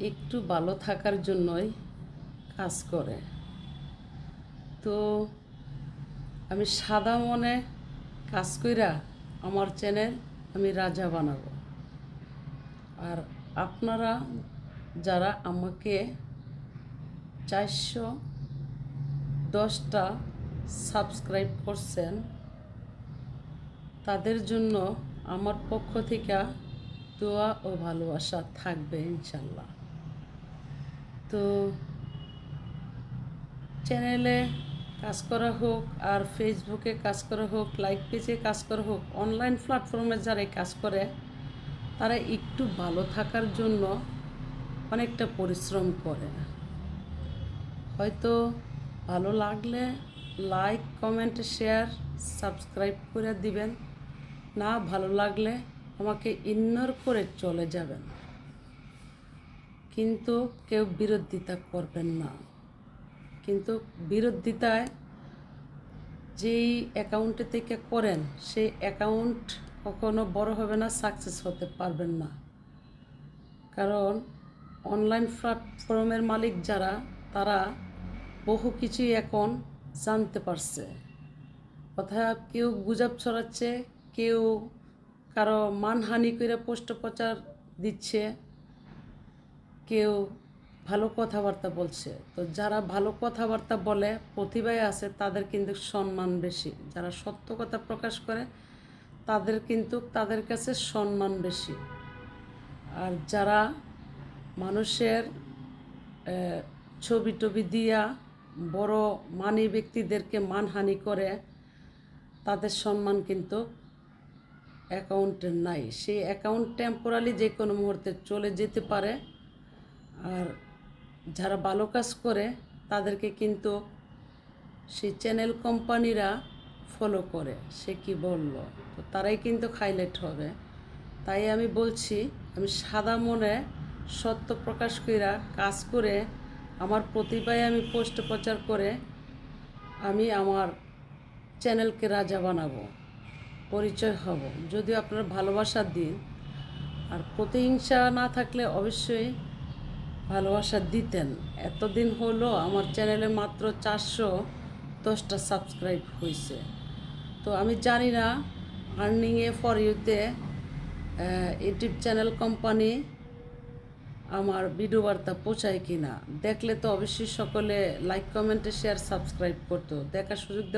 একটু ভালো থাকার জন্যই কাজ করে। তো আমি সাদা মনে কাজ কইরা আমার চ্যানেল আমি রাজা বানাবো। আর আপনারা যারা আমাকে 410টা সাবস্ক্রাইব করছেন তাদের জন্য আমার পক্ষ থেকে দোয়া ও ভালোবাসা থাকবে ইনশাল্লাহ। তো চ্যানেলে কাজ করা হোক আর ফেসবুকে কাজ করা হোক, লাইক পেজে কাজ করা হোক, অনলাইন প্ল্যাটফর্মে যারা কাজ করে তারা একটু ভালো থাকার জন্য অনেকটা পরিশ্রম করে। হয়তো ভালো লাগলে লাইক, কমেন্ট, শেয়ার, সাবস্ক্রাইব করে দিবেন, না ভালো লাগলে আমাকে ইগনোর করে চলে যাবেন, কিন্তু কেউ বিরোধিতা করবেন না। কিন্তু বিরোধিতায় যেই অ্যাকাউন্টে থেকে করেন সেই অ্যাকাউন্ট কখনো বড় হবে না, সাকসেস হতে পারবেন না। কারণ অনলাইন প্ল্যাটফর্মের মালিক যারা, তারা বহু কিছুই এখন জানতে পারছে। কথা কেউ গুজব ছড়াচ্ছে, কেউ কারো মানহানি করে পোস্ট প্রচার দিচ্ছে, কেউ ভালো কথাবার্তা বলছে। তো যারা ভালো কথাবার্তা বলে, প্রতিভায় আছে, তাদের কিন্তু সম্মান বেশি। যারা সত্য কথা প্রকাশ করে তাদের কিন্তু তাদের কাছে সম্মান বেশি। আর যারা মানুষের ছবি টবি দিয়া বড় মানি ব্যক্তিদেরকে মানহানি করে, তাদের সম্মান কিন্তু অ্যাকাউন্টে নাই। সেই অ্যাকাউন্ট টেম্পোরারি যে কোনো মুহূর্তে চলে যেতে পারে। আর যারা ভালো কাজ করে তাদেরকে কিন্তু সেই চ্যানেল কোম্পানিরা ফলো করে। সে কি বলল, তো তারাই কিন্তু হাইলাইট হবে। তাই আমি বলছি, আমি সাদা মনে সত্য প্রকাশ কইরা কাজ করে আমার প্রতিভায় আমি পোস্ট প্রচার করে আমি আমার চ্যানেলকে রাজা বানাবো, পরিচয় হব। যদি আপনারা ভালোবাসা দিন, আর প্রতিহিংসা না থাকলে অবশ্যই ভালোবাসা দিতেন। এতদিন হলো আমার চ্যানেলে মাত্র 410টা সাবস্ক্রাইব হয়েছে। তো আমি জানি না আর্নিংয়ে ফর ইউতে ইউটিউব চ্যানেল কোম্পানি আমার ভিডিও বার্তা পৌঁছায় কি না। দেখলে তো অবশ্যই সকলে লাইক, কমেন্টে, শেয়ার, সাবস্ক্রাইব করতো। দেখার সুযোগ দেওয়া